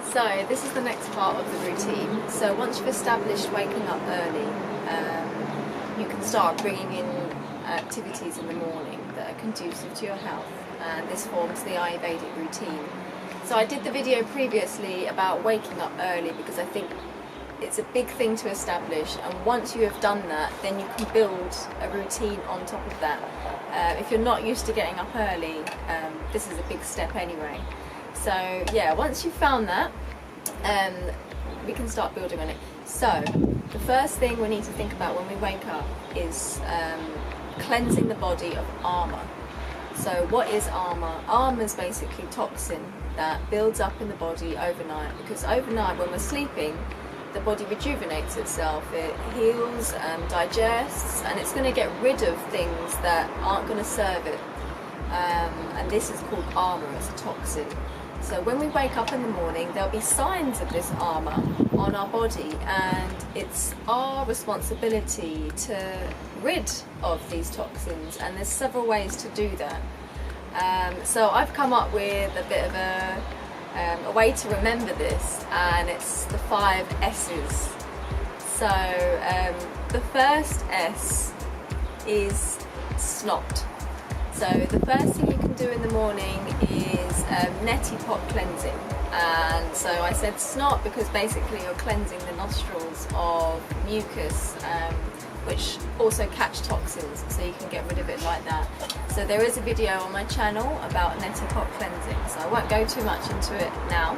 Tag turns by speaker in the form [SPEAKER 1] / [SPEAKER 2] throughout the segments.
[SPEAKER 1] So this is the next part of the routine. So once you've established waking up early, you can start bringing in activities in the morning that are conducive to your health, and this forms the Ayurvedic routine. So I did the video previously about waking up early because I think it's a big thing to establish, and once you have done that, then you can build a routine on top of that. If you're not used to getting up early, this is a big step anyway. So yeah, once you've found that, we can start building on it. So the first thing we need to think about when we wake up is cleansing the body of armour. So what is armour? Armour is basically toxin that builds up in the body overnight, because overnight when we're sleeping, the body rejuvenates itself, it heals, digests, and it's going to get rid of things that aren't going to serve it. And this is called armour, it's a toxin. So when we wake up in the morning, there'll be signs of this armour on our body, and it's our responsibility to rid of these toxins, and there's several ways to do that. So I've come up with a bit of a way to remember this, and it's the 5 S's. So the first S is snot. So the first thing you can do in the morning is Neti pot cleansing. And so I said snot because basically you're cleansing the nostrils of mucus, which also catch toxins, so you can get rid of it like that. So there is a video on my channel about Neti pot cleansing, so I won't go too much into it now.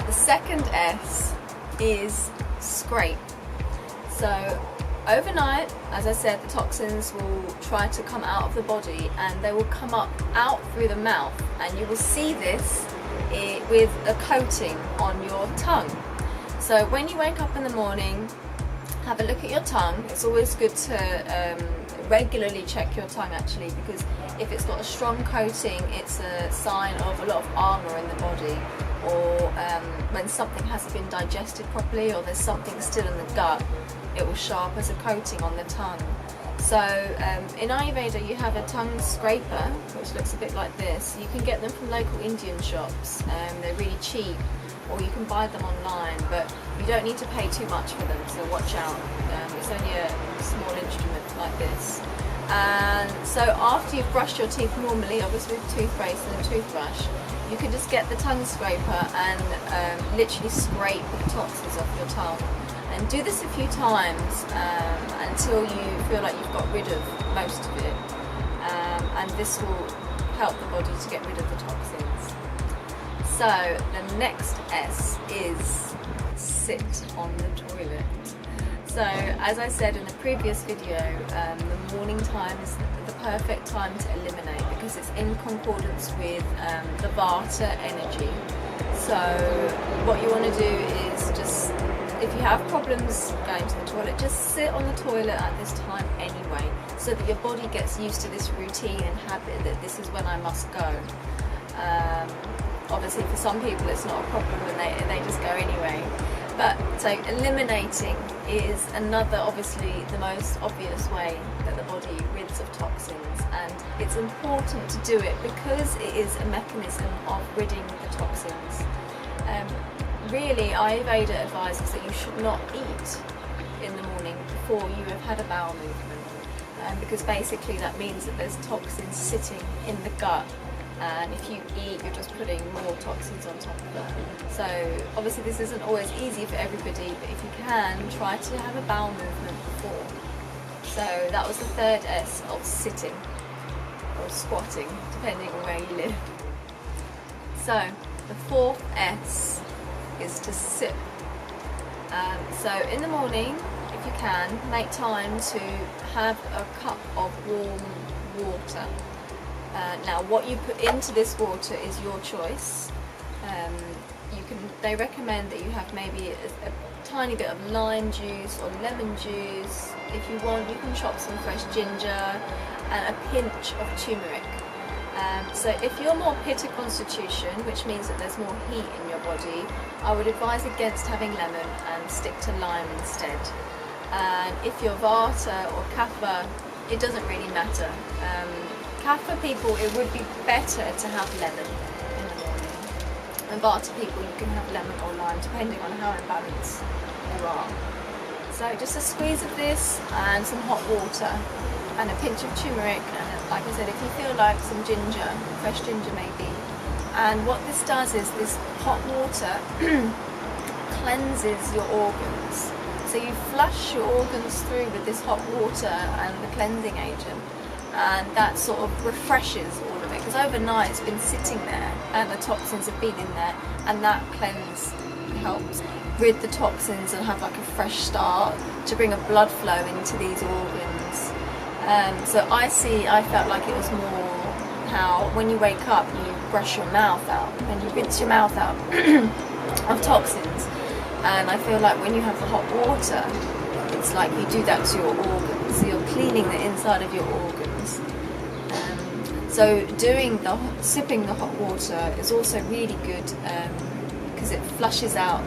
[SPEAKER 1] The second S is scrape. So overnight, as I said, the toxins will try to come out of the body, and they will come up out through the mouth, and you will see this with a coating on your tongue. So when you wake up in the morning, have a look at your tongue. It's always good to regularly check your tongue actually, because if it's got a strong coating, it's a sign of a lot of armour in the body, or when something hasn't been digested properly, or there's something still in the gut, it will show up as a coating on the tongue. So in Ayurveda you have a tongue scraper which looks a bit like this. You can get them from local Indian shops, they're really cheap, or you can buy them online, but you don't need to pay too much for them, so watch out. It's only a small instrument like this. And so after you've brushed your teeth normally, obviously with a toothpaste and a toothbrush, you can just get the tongue scraper and literally scrape the toxins off your tongue. And do this a few times until you feel like you've got rid of most of it. And this will help the body to get rid of the toxins. So the next S is sit on the toilet. So as I said in the previous video, the morning time is the perfect time to eliminate, because it's in concordance with the Vata energy. So what you want to do is just, if you have problems going to the toilet, just sit on the toilet at this time anyway, so that your body gets used to this routine and habit that this is when I must go. Obviously for some people it's not a problem and they just go anyway. But so eliminating is another, obviously the most obvious way that the body rids of toxins, and it's important to do it because it is a mechanism of ridding the toxins. Really, Ayurveda advises that you should not eat in the morning before you have had a bowel movement, because basically that means that there's toxins sitting in the gut, and if you eat, you're just putting more toxins on top of that. So obviously this isn't always easy for everybody, but if you can, try to have a bowel movement before. So that was the third S of sitting, or squatting, depending on where you live. So the fourth S is to sip. So in the morning, if you can, make time to have a cup of warm water. Now what you put into this water is your choice. They recommend that you have maybe a tiny bit of lime juice or lemon juice. If you want, you can chop some fresh ginger and a pinch of turmeric. So if you're more pitta constitution, which means that there's more heat in your body, I would advise against having lemon and stick to lime instead. And if you're vata or kapha, it doesn't really matter. Kapha people, it would be better to have lemon in the morning. And Vata people, you can have lemon or lime depending on how imbalanced you are. So just a squeeze of this and some hot water and a pinch of turmeric, and like I said, if you feel like some ginger, fresh ginger maybe. And what this does is this hot water cleanses your organs. So you flush your organs through with this hot water and the cleansing agent, and that sort of refreshes all of it, because overnight it's been sitting there and the toxins have been in there, and that cleanse helps rid the toxins and have like a fresh start to bring a blood flow into these organs. So I felt like it was more how when you wake up you brush your mouth out and you rinse your mouth out of toxins, and I feel like when you have the hot water, it's like you do that to your organs, so you're cleaning the inside of your organs. So sipping the hot water is also really good, because it flushes out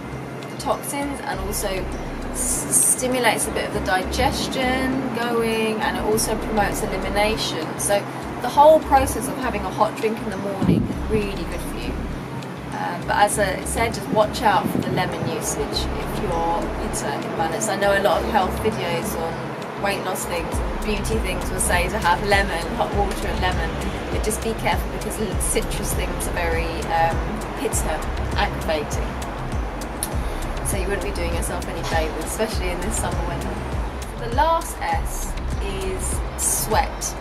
[SPEAKER 1] the toxins and also stimulates a bit of the digestion going, and it also promotes elimination. So the whole process of having a hot drink in the morning is really good for you. But as I said, just watch out for the lemon usage if you're into imbalance. I know a lot of health videos on weight loss things and beauty things will say to have lemon, hot water and lemon, but just be careful because citrus things are very pitta activating. So you wouldn't be doing yourself any favours, especially in this summer weather. The last S is sweat.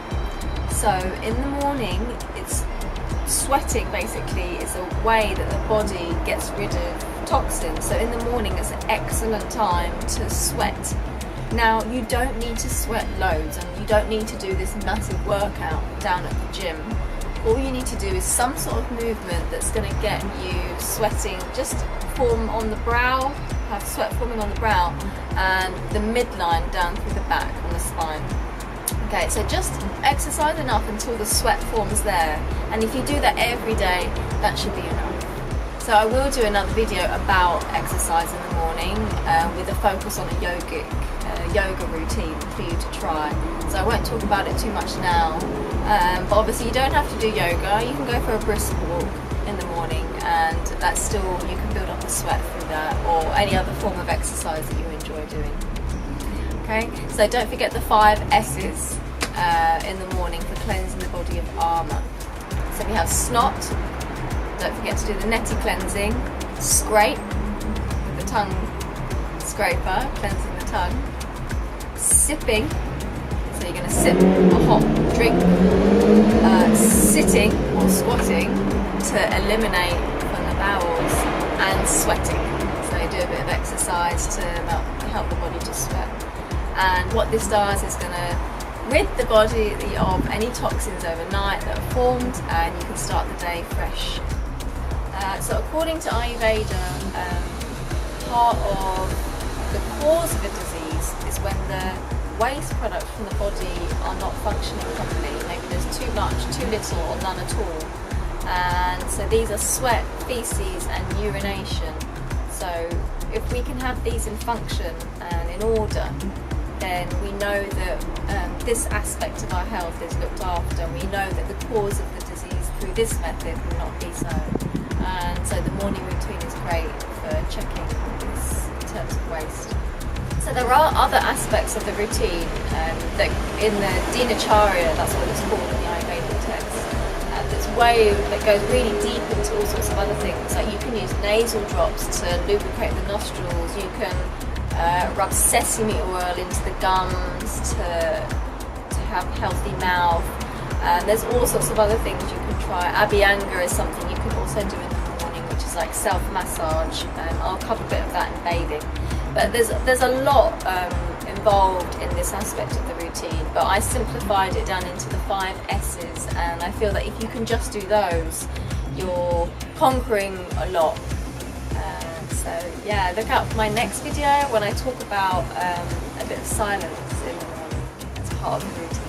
[SPEAKER 1] So in the morning, it's sweating basically is a way that the body gets rid of toxins. So in the morning it's an excellent time to sweat. Now you don't need to sweat loads, and you don't need to do this massive workout down at the gym. All you need to do is some sort of movement that's going to get you sweating, just form on the brow, have sweat forming on the brow and the midline down through the back on the spine. Okay, so just exercise enough until the sweat forms there, and if you do that every day, that should be enough. So I will do another video about exercise in the morning with a focus on a yoga routine for you to try. So I won't talk about it too much now, but obviously you don't have to do yoga. You can go for a brisk walk in the morning, and that's still, you can build up the sweat through that, or any other form of exercise that you enjoy doing. Okay, so don't forget the 5 S's in the morning for cleansing the body of armour. So we have snot, don't forget to do the Neti cleansing, scrape with the tongue scraper, cleansing the tongue, sipping, so you're going to sip a hot drink, sitting or squatting to eliminate from the bowels, and sweating, so you do a bit of exercise to help the body to sweat. And what this does is going to rid the body of any toxins overnight that are formed, and you can start the day fresh. So according to Ayurveda, part of the cause of a disease is when the waste products from the body are not functioning properly. Maybe there's too much, too little, or none at all. And so these are sweat, feces and urination. So if we can have these in function and in order, then we know that this aspect of our health is looked after, and we know that the cause of the disease through this method will not be so. And so the morning routine is great for checking this in terms of waste. So there are other aspects of the routine that in the Dinacharya, that's what it's called in the Ayurvedic text, that goes really deep into all sorts of other things. Like you can use nasal drops to lubricate the nostrils, you can rub sesame oil into the gums to have a healthy mouth. There's all sorts of other things you can try. Abhyanga is something you can also do in the morning, which is like self-massage. I'll cover a bit of that in bathing. But there's a lot involved in this aspect of the routine, but I simplified it down into the 5 S's, and I feel that if you can just do those, you're conquering a lot. So yeah, look out for my next video when I talk about a bit of silence in the morning as part of the routine.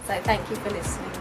[SPEAKER 1] So thank you for listening.